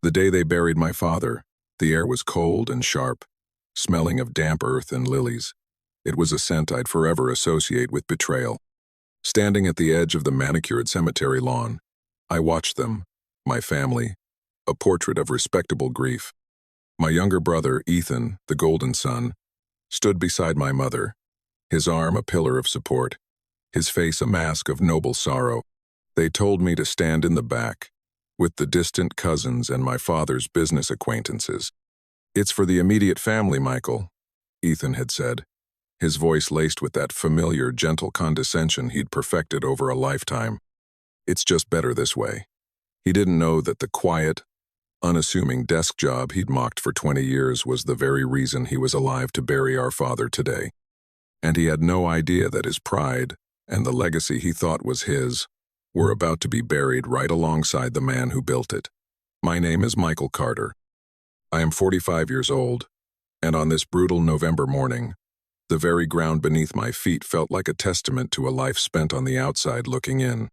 The day they buried my father, the air was cold and sharp, smelling of damp earth and lilies. It was a scent I'd forever associate with betrayal. Standing at the edge of the manicured cemetery lawn, I watched them, my family, a portrait of respectable grief. My younger brother, Ethan, the golden son, stood beside my mother, his arm a pillar of support, his face a mask of noble sorrow. They told me to stand in the back, with the distant cousins and my father's business acquaintances. "It's for the immediate family, Michael," Ethan had said, his voice laced with that familiar, gentle condescension he'd perfected over a lifetime. "It's just better this way." He didn't know that the quiet, unassuming desk job he'd mocked for 20 years was the very reason he was alive to bury our father today. And he had no idea that his pride, and the legacy he thought was his, were about to be buried right alongside the man who built it. My name is Michael Carter. I am 45 years old, and on this brutal November morning, the very ground beneath my feet felt like a testament to a life spent on the outside looking in.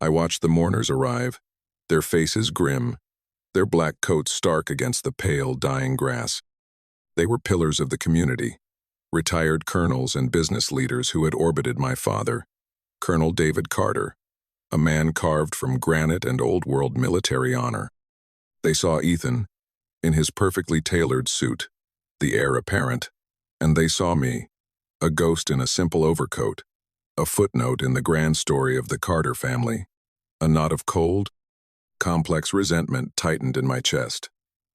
I watched the mourners arrive, their faces grim, their black coats stark against the pale, dying grass. They were pillars of the community, retired colonels and business leaders who had orbited my father, Colonel David Carter, a man carved from granite and old-world military honor. They saw Ethan, in his perfectly tailored suit, the heir apparent, and they saw me, a ghost in a simple overcoat, a footnote in the grand story of the Carter family. A knot of cold, complex resentment tightened in my chest.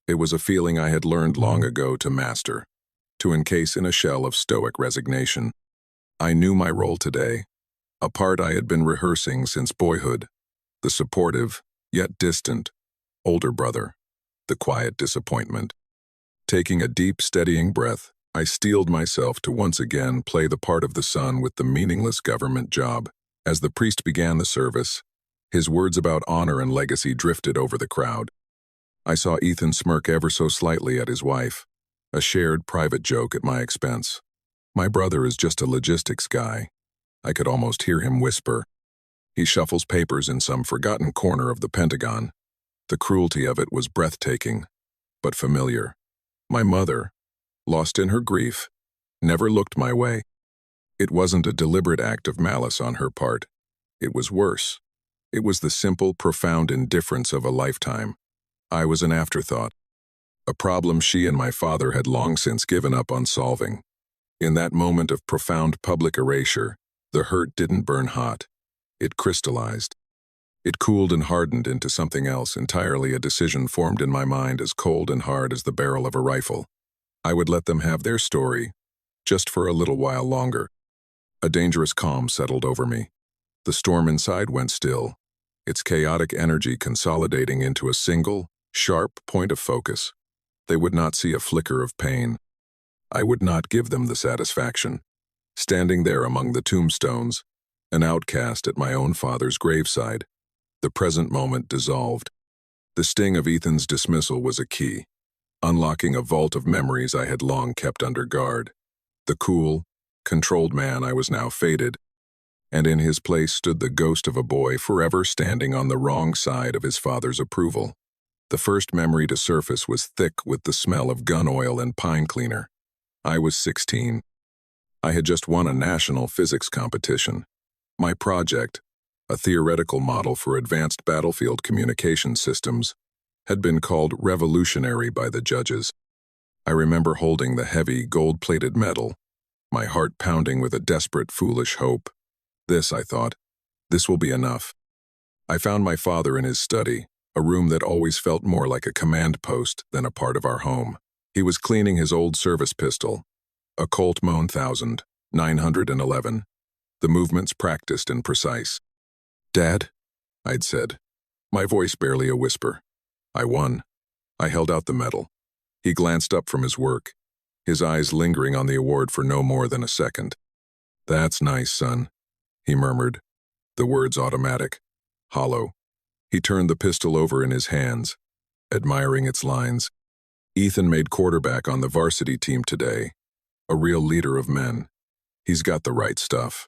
It was a feeling I had learned long ago to master, to encase in a shell of stoic resignation. I knew my role today, a part I had been rehearsing since boyhood, the supportive, yet distant, older brother, the quiet disappointment. Taking a deep, steadying breath, I steeled myself to once again play the part of the son with the meaningless government job. As the priest began the service, his words about honor and legacy drifted over the crowd. I saw Ethan smirk ever so slightly at his wife, a shared private joke at my expense. "My brother is just a logistics guy." I could almost hear him whisper. "He shuffles papers in some forgotten corner of the Pentagon." The cruelty of it was breathtaking, but familiar. My mother, lost in her grief, never looked my way. It wasn't a deliberate act of malice on her part. It was worse. It was the simple, profound indifference of a lifetime. I was an afterthought, a problem she and my father had long since given up on solving. In that moment of profound public erasure, the hurt didn't burn hot. It crystallized. It cooled and hardened into something else entirely, a decision formed in my mind as cold and hard as the barrel of a rifle. I would let them have their story, just for a little while longer. A dangerous calm settled over me. The storm inside went still, its chaotic energy consolidating into a single, sharp point of focus. They would not see a flicker of pain. I would not give them the satisfaction. Standing there among the tombstones, an outcast at my own father's graveside, the present moment dissolved. The sting of Ethan's dismissal was a key, unlocking a vault of memories I had long kept under guard. The cool, controlled man I was now faded, and in his place stood the ghost of a boy forever standing on the wrong side of his father's approval. The first memory to surface was thick with the smell of gun oil and pine cleaner. I was 16. I had just won a national physics competition. My project, a theoretical model for advanced battlefield communication systems, had been called revolutionary by the judges. I remember holding the heavy, gold-plated medal, my heart pounding with a desperate, foolish hope. This, I thought, this will be enough. I found my father in his study, a room that always felt more like a command post than a part of our home. He was cleaning his old service pistol, a Colt Mohn 911, the movements practiced and precise. "Dad," I'd said, my voice barely a whisper. I won. I held out the medal. He glanced up from his work, his eyes lingering on the award for no more than a second. "That's nice, son," he murmured, the words automatic, hollow. He turned the pistol over in his hands, admiring its lines. "Ethan made quarterback on the varsity team today, a real leader of men. He's got the right stuff."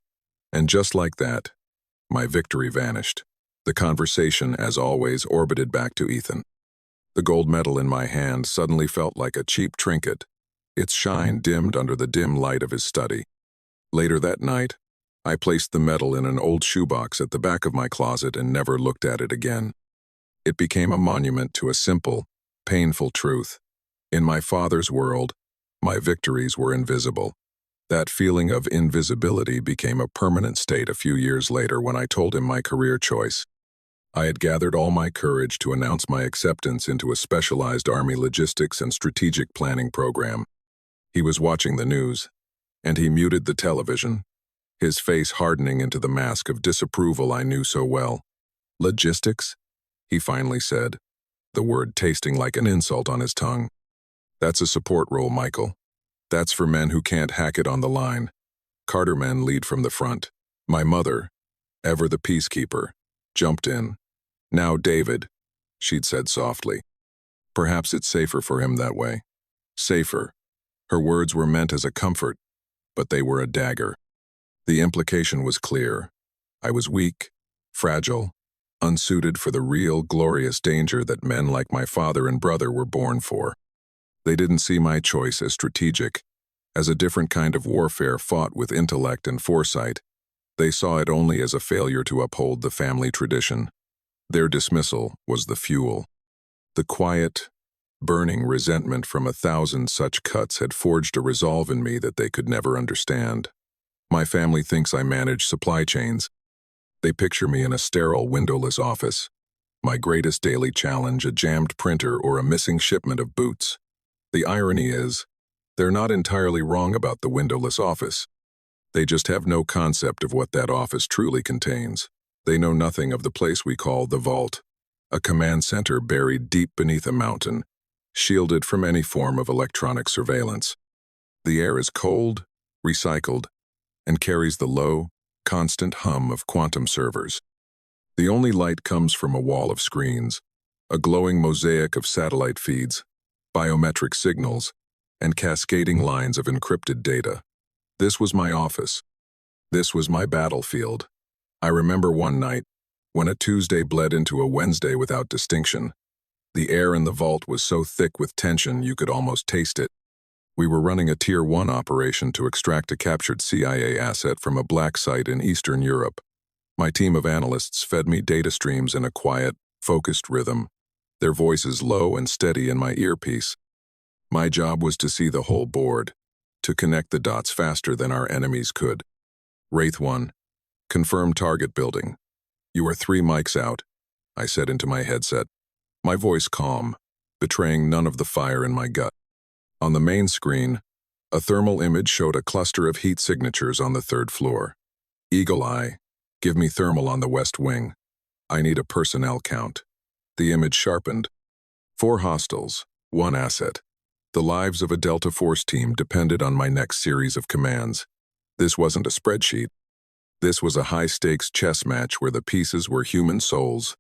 And just like that, my victory vanished. The conversation, as always, orbited back to Ethan. The gold medal in my hand suddenly felt like a cheap trinket, its shine dimmed under the dim light of his study. Later that night, I placed the medal in an old shoebox at the back of my closet and never looked at it again. It became a monument to a simple, painful truth. In my father's world, my victories were invisible. That feeling of invisibility became a permanent state a few years later when I told him my career choice. I had gathered all my courage to announce my acceptance into a specialized Army logistics and strategic planning program. He was watching the news, and he muted the television, his face hardening into the mask of disapproval I knew so well. "Logistics?" he finally said, the word tasting like an insult on his tongue. "That's a support role, Michael. That's for men who can't hack it on the line. Carter men lead from the front." My mother, ever the peacekeeper, jumped in. "Now, David," she'd said softly. "Perhaps it's safer for him that way." Safer. Her words were meant as a comfort, but they were a dagger. The implication was clear. I was weak, fragile, unsuited for the real, glorious danger that men like my father and brother were born for. They didn't see my choice as strategic, as a different kind of warfare fought with intellect and foresight. They saw it only as a failure to uphold the family tradition. Their dismissal was the fuel. The quiet, burning resentment from 1,000 such cuts had forged a resolve in me that they could never understand. My family thinks I manage supply chains. They picture me in a sterile, windowless office. My greatest daily challenge, a jammed printer or a missing shipment of boots. The irony is, they're not entirely wrong about the windowless office. They just have no concept of what that office truly contains. They know nothing of the place we call the vault, a command center buried deep beneath a mountain, shielded from any form of electronic surveillance. The air is cold, recycled, and carries the low, constant hum of quantum servers. The only light comes from a wall of screens, a glowing mosaic of satellite feeds, biometric signals, and cascading lines of encrypted data. This was my office. This was my battlefield. I remember one night, when a Tuesday bled into a Wednesday without distinction. The air in the vault was so thick with tension you could almost taste it. We were running a Tier 1 operation to extract a captured CIA asset from a black site in Eastern Europe. My team of analysts fed me data streams in a quiet, focused rhythm, their voices low and steady in my earpiece. My job was to see the whole board, to connect the dots faster than our enemies could. Wraith 1, confirm target building. "You are 3 mics out," I said into my headset, my voice calm, betraying none of the fire in my gut. On the main screen, a thermal image showed a cluster of heat signatures on the 3rd floor. "Eagle Eye, give me thermal on the west wing. I need a personnel count." The image sharpened. 4 hostiles, 1 asset. The lives of a Delta Force team depended on my next series of commands. This wasn't a spreadsheet. This was a high-stakes chess match where the pieces were human souls,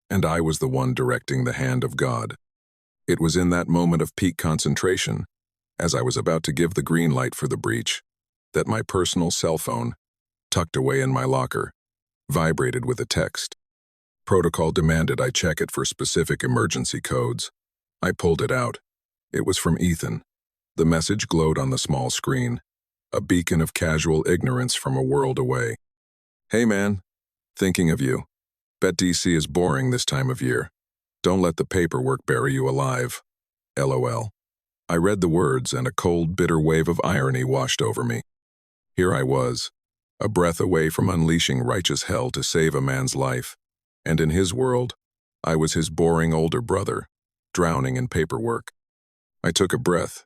and I was the one directing the hand of God. It was in that moment of peak concentration, as I was about to give the green light for the breach, that my personal cell phone, tucked away in my locker, vibrated with a text. Protocol demanded I check it for specific emergency codes. I pulled it out. It was from Ethan. The message glowed on the small screen, a beacon of casual ignorance from a world away. "Hey man, thinking of you. Bet DC is boring this time of year. Don't let the paperwork bury you alive. LOL." I read the words and a cold, bitter wave of irony washed over me. Here I was, a breath away from unleashing righteous hell to save a man's life, and in his world, I was his boring older brother, drowning in paperwork. I took a breath,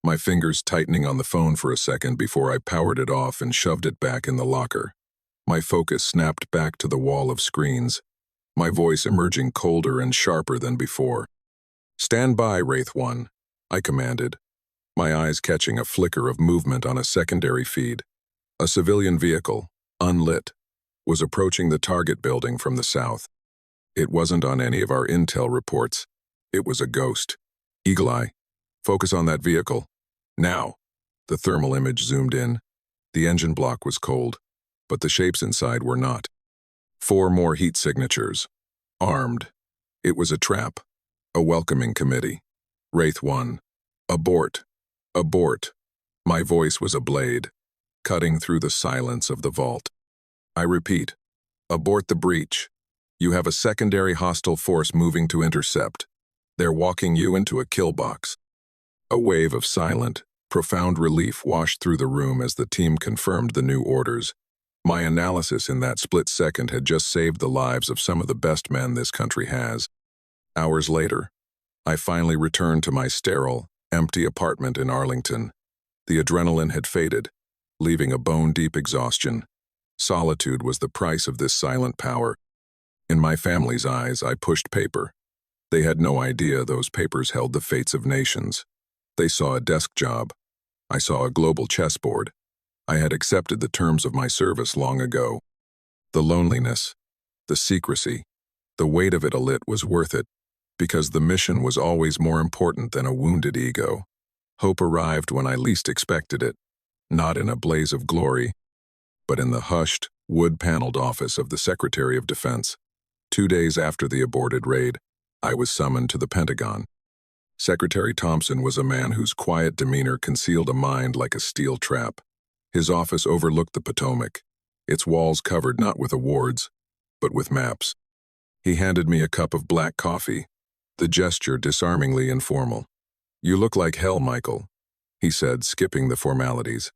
my fingers tightening on the phone for a second before I powered it off and shoved it back in the locker. My focus snapped back to the wall of screens, my voice emerging colder and sharper than before. "Stand by, Wraith 1, I commanded, my eyes catching a flicker of movement on a secondary feed. A civilian vehicle, unlit, was approaching the target building from the south. It wasn't on any of our intel reports. It was a ghost. "Eagle Eye, focus on that vehicle. Now." The thermal image zoomed in. The engine block was cold, but the shapes inside were not. 4 more heat signatures. Armed. It was a trap. A welcoming committee. Wraith 1. Abort. Abort. My voice was a blade, cutting through the silence of the vault. I repeat, abort the breach. You have a secondary hostile force moving to intercept. They're walking you into a kill box. A wave of silent, profound relief washed through the room as the team confirmed the new orders. My analysis in that split second had just saved the lives of some of the best men this country has. Hours later, I finally returned to my sterile, empty apartment in Arlington. The adrenaline had faded, leaving a bone-deep exhaustion. Solitude was the price of this silent power. In my family's eyes, I pushed paper. They had no idea those papers held the fates of nations. They saw a desk job. I saw a global chessboard. I had accepted the terms of my service long ago. The loneliness, the secrecy, the weight of it was worth it, because the mission was always more important than a wounded ego. Hope arrived when I least expected it, not in a blaze of glory, but in the hushed, wood-paneled office of the Secretary of Defense. 2 days after the aborted raid, I was summoned to the Pentagon. Secretary Thompson was a man whose quiet demeanor concealed a mind like a steel trap. His office overlooked the Potomac, its walls covered not with awards, but with maps. He handed me a cup of black coffee, the gesture disarmingly informal. "You look like hell, Michael," he said, skipping the formalities.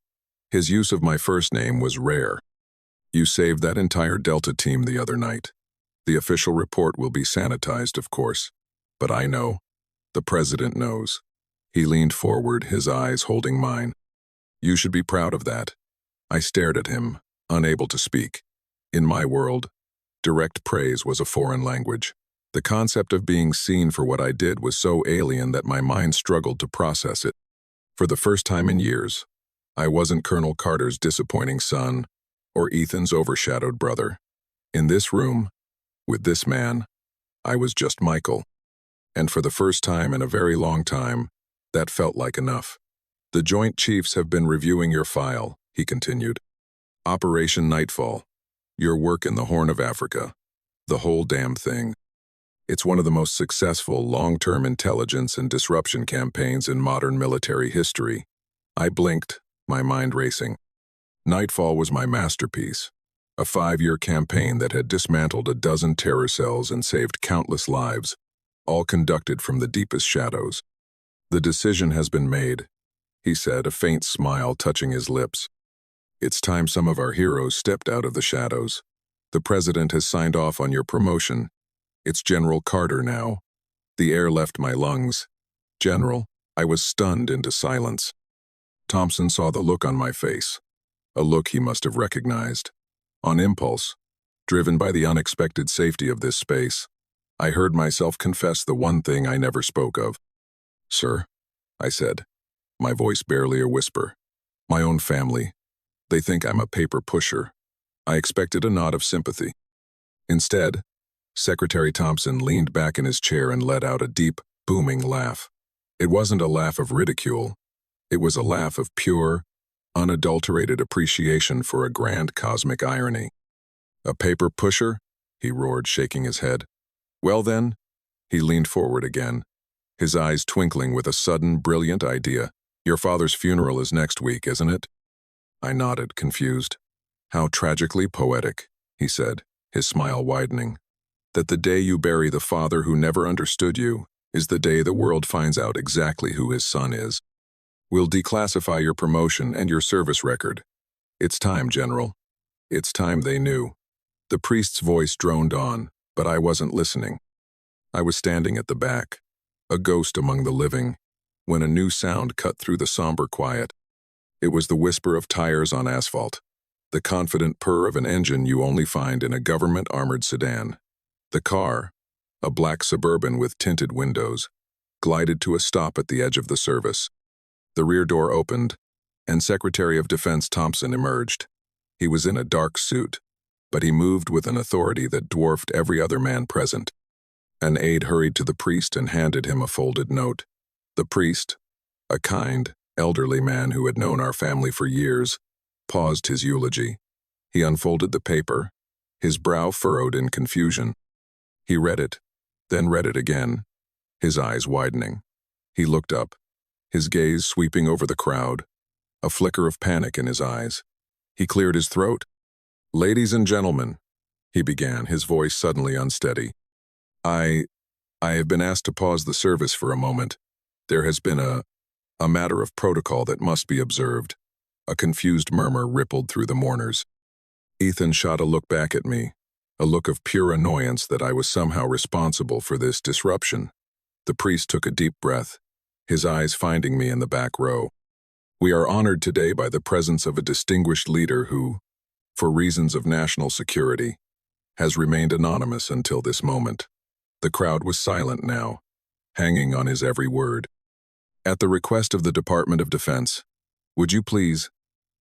His use of my first name was rare. "You saved that entire Delta team the other night. The official report will be sanitized, of course, but I know. The president knows." He leaned forward, his eyes holding mine. "You should be proud of that." I stared at him, unable to speak. In my world, direct praise was a foreign language. The concept of being seen for what I did was so alien that my mind struggled to process it. For the first time in years, I wasn't Colonel Carter's disappointing son or Ethan's overshadowed brother. In this room, with this man, I was just Michael. And for the first time in a very long time, that felt like enough. "The Joint Chiefs have been reviewing your file," he continued. "Operation Nightfall, your work in the Horn of Africa, the whole damn thing. It's one of the most successful long-term intelligence and disruption campaigns in modern military history." I blinked, my mind racing. Nightfall was my masterpiece, a 5-year campaign that had dismantled a dozen terror cells and saved countless lives, all conducted from the deepest shadows. "The decision has been made," he said, a faint smile touching his lips. "It's time some of our heroes stepped out of the shadows. The president has signed off on your promotion. It's General Carter now." The air left my lungs. "General?" I was stunned into silence. Thompson saw the look on my face, a look he must have recognized. On impulse, driven by the unexpected safety of this space, I heard myself confess the one thing I never spoke of. "Sir," I said, my voice barely a whisper. "My own family. They think I'm a paper pusher." I expected a nod of sympathy. Instead, Secretary Thompson leaned back in his chair and let out a deep, booming laugh. It wasn't a laugh of ridicule. It was a laugh of pure, unadulterated appreciation for a grand cosmic irony. "A paper pusher?" he roared, shaking his head. "Well then," he leaned forward again, his eyes twinkling with a sudden, brilliant idea. "Your father's funeral is next week, isn't it?" I nodded, confused. "How tragically poetic," he said, his smile widening. "That the day you bury the father who never understood you is the day the world finds out exactly who his son is. We'll declassify your promotion and your service record. It's time, General. It's time they knew." The priest's voice droned on, but I wasn't listening. I was standing at the back, a ghost among the living, when a new sound cut through the somber quiet. It was the whisper of tires on asphalt, the confident purr of an engine you only find in a government-armored sedan. The car, a black Suburban with tinted windows, glided to a stop at the edge of the service. The rear door opened, and Secretary of Defense Thompson emerged. He was in a dark suit, but he moved with an authority that dwarfed every other man present. An aide hurried to the priest and handed him a folded note. The priest, a kind, elderly man who had known our family for years, paused his eulogy. He unfolded the paper, his brow furrowed in confusion. He read it, then read it again, his eyes widening. He looked up, his gaze sweeping over the crowd, a flicker of panic in his eyes. He cleared his throat. "Ladies and gentlemen," he began, his voice suddenly unsteady. I have been asked to pause the service for a moment. There has been a matter of protocol that must be observed." A confused murmur rippled through the mourners. Ethan shot a look back at me, a look of pure annoyance that I was somehow responsible for this disruption. The priest took a deep breath, his eyes finding me in the back row. "We are honored today by the presence of a distinguished leader who, for reasons of national security, has remained anonymous until this moment." The crowd was silent now, hanging on his every word. "At the request of the Department of Defense, would you please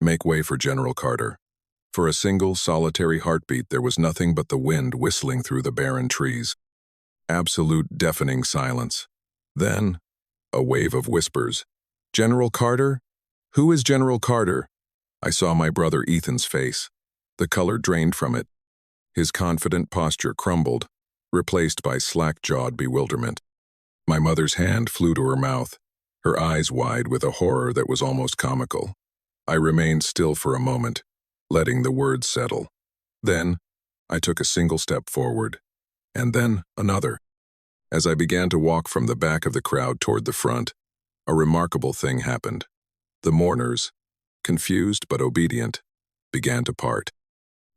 make way for General Carter?" For a single, solitary heartbeat, there was nothing but the wind whistling through the barren trees. Absolute, deafening silence. Then, a wave of whispers. "General Carter? Who is General Carter?" I saw my brother Ethan's face. The color drained from it. His confident posture crumbled, replaced by slack-jawed bewilderment. My mother's hand flew to her mouth, her eyes wide with a horror that was almost comical. I remained still for a moment, letting the words settle. Then, I took a single step forward, and then another. As I began to walk from the back of the crowd toward the front, a remarkable thing happened. The mourners, confused but obedient, began to part.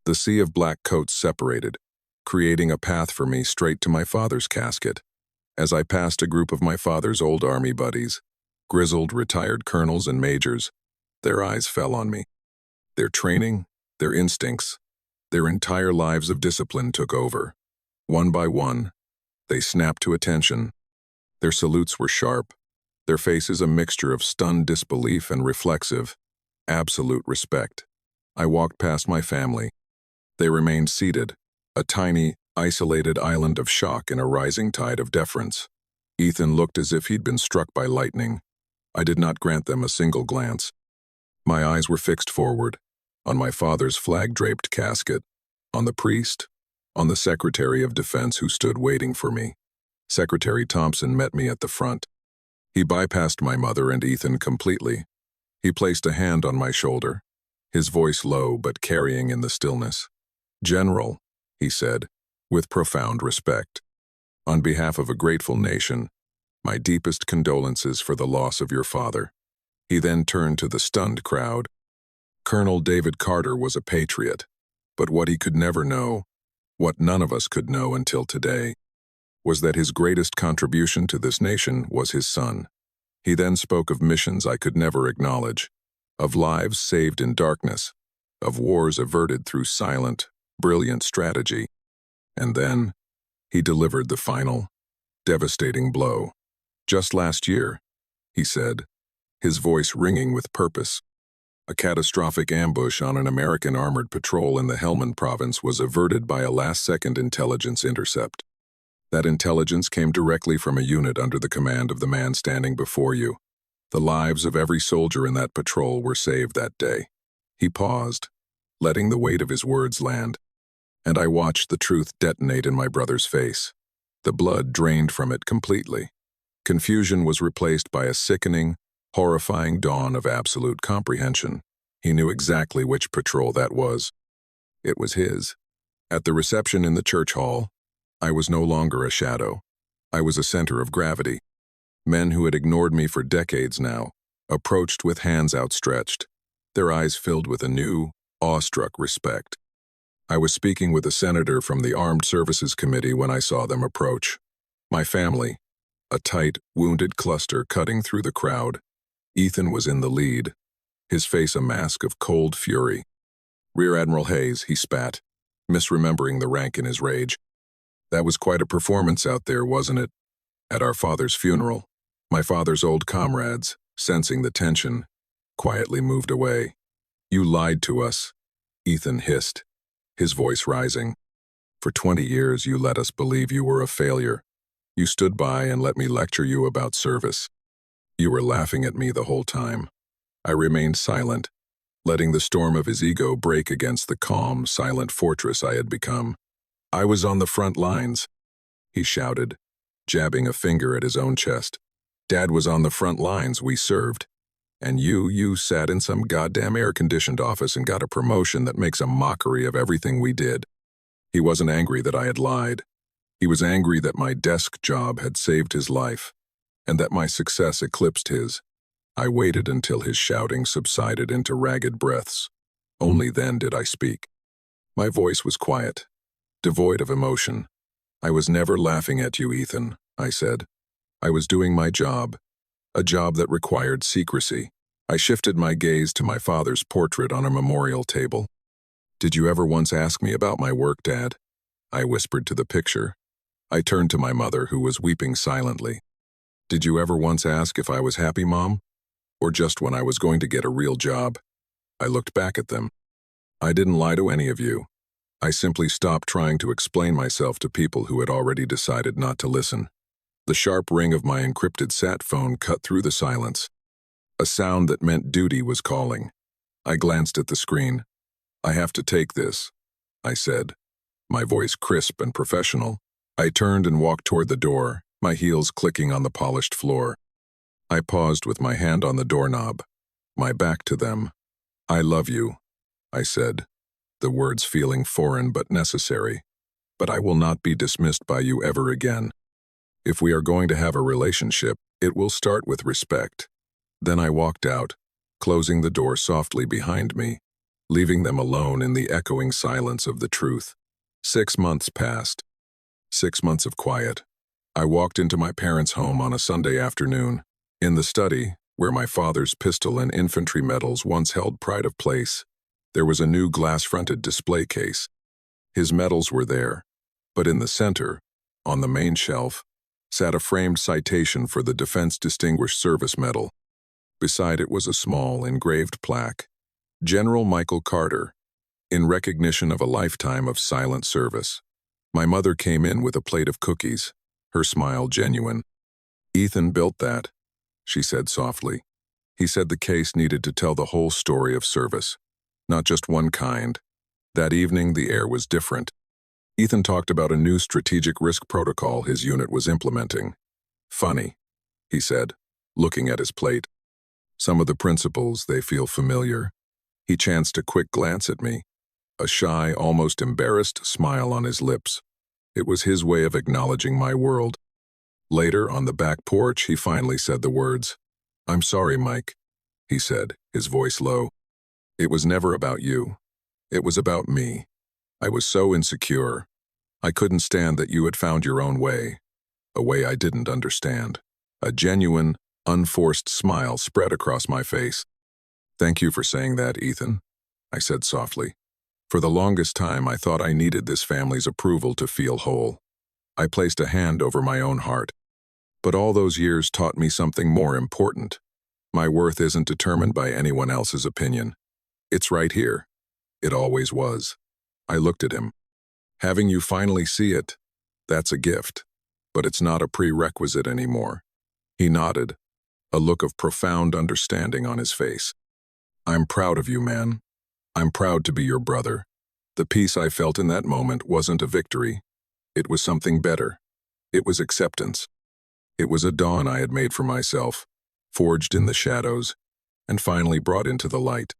The sea of black coats separated, creating a path for me straight to my father's casket. As I passed a group of my father's old army buddies, grizzled retired colonels and majors, their eyes fell on me. Their training, their instincts, their entire lives of discipline took over. One by one, they snapped to attention. Their salutes were sharp, their faces a mixture of stunned disbelief and reflexive, absolute respect. I walked past my family. They remained seated, a tiny, isolated island of shock in a rising tide of deference. Ethan looked as if he'd been struck by lightning. I did not grant them a single glance. My eyes were fixed forward, on my father's flag-draped casket, on the priest, on the Secretary of Defense who stood waiting for me. Secretary Thompson met me at the front. He bypassed my mother and Ethan completely. He placed a hand on my shoulder, his voice low but carrying in the stillness. "General," he said, with profound respect. "On behalf of a grateful nation, my deepest condolences for the loss of your father." He then turned to the stunned crowd. Colonel David Carter was a patriot, but what he could never know, what none of us could know until today, was that his greatest contribution to this nation was his son. He then spoke of missions I could never acknowledge, of lives saved in darkness, of wars averted through silent, brilliant strategy. And then, he delivered the final, devastating blow. "Just last year," he said, his voice ringing with purpose, "a catastrophic ambush on an American armored patrol in the Helmand province was averted by a last-second intelligence intercept. That intelligence came directly from a unit under the command of the man standing before you. The lives of every soldier in that patrol were saved that day." He paused, letting the weight of his words land, and I watched the truth detonate in my brother's face. The blood drained from it completely. Confusion was replaced by a sickening, horrifying dawn of absolute comprehension. He knew exactly which patrol that was. It was his. At the reception in the church hall, I was no longer a shadow. I was a center of gravity. Men who had ignored me for decades now approached with hands outstretched, their eyes filled with a new, awestruck respect. I was speaking with a senator from the Armed Services Committee when I saw them approach. My family, a tight, wounded cluster cutting through the crowd. Ethan was in the lead, his face a mask of cold fury. "Rear Admiral Hayes," he spat, misremembering the rank in his rage. "That was quite a performance out there, wasn't it? At our father's funeral." My father's old comrades, sensing the tension, quietly moved away. "You lied to us," Ethan hissed, his voice rising. "For 20 years you let us believe you were a failure. You stood by and let me lecture you about service. You were laughing at me the whole time." I remained silent, letting the storm of his ego break against the calm, silent fortress I had become. "I was on the front lines," he shouted, jabbing a finger at his own chest. Dad was on the front lines, we served. And you sat in some goddamn air-conditioned office and got a promotion that makes a mockery of everything we did. He wasn't angry that I had lied. He was angry that my desk job had saved his life, and that my success eclipsed his. I waited until his shouting subsided into ragged breaths. Only then did I speak. My voice was quiet, devoid of emotion. I was never laughing at you, Ethan, I said. I was doing my job, a job that required secrecy. I shifted my gaze to my father's portrait on a memorial table. Did you ever once ask me about my work, Dad? I whispered to the picture. I turned to my mother, who was weeping silently. Did you ever once ask if I was happy, Mom? Or just when I was going to get a real job? I looked back at them. I didn't lie to any of you. I simply stopped trying to explain myself to people who had already decided not to listen. The sharp ring of my encrypted sat phone cut through the silence. A sound that meant duty was calling. I glanced at the screen. I have to take this, I said, my voice crisp and professional. I turned and walked toward the door, my heels clicking on the polished floor. I paused with my hand on the doorknob, my back to them. I love you, I said, the words feeling foreign but necessary. But I will not be dismissed by you ever again. If we are going to have a relationship, it will start with respect. Then I walked out, closing the door softly behind me, leaving them alone in the echoing silence of the truth. 6 months passed. 6 months of quiet. I walked into my parents' home on a Sunday afternoon. In the study, where my father's pistol and infantry medals once held pride of place, there was a new glass-fronted display case. His medals were there, but in the center, on the main shelf, sat a framed citation for the Defense Distinguished Service Medal. Beside it was a small, engraved plaque, General Michael Carter, in recognition of a lifetime of silent service. My mother came in with a plate of cookies, her smile genuine. Ethan built that, she said softly. He said the case needed to tell the whole story of service, not just one kind. That evening, the air was different. Ethan talked about a new strategic risk protocol his unit was implementing. Funny, he said, looking at his plate. Some of the principles, they feel familiar. He chanced a quick glance at me, a shy, almost embarrassed smile on his lips. It was his way of acknowledging my world. Later, on the back porch, he finally said the words, "I'm sorry, Mike," he said, his voice low. "It was never about you. It was about me. I was so insecure. I couldn't stand that you had found your own way, a way I didn't understand." A genuine, unforced smile spread across my face. "Thank you for saying that, Ethan," I said softly. "For the longest time, I thought I needed this family's approval to feel whole. I placed a hand over my own heart. But all those years taught me something more important. My worth isn't determined by anyone else's opinion. It's right here. It always was." I looked at him. "Having you finally see it, that's a gift. But it's not a prerequisite anymore." He nodded, a look of profound understanding on his face. "I'm proud of you, man. I'm proud to be your brother." The peace I felt in that moment wasn't a victory. It was something better. It was acceptance. It was a dawn I had made for myself, forged in the shadows, and finally brought into the light.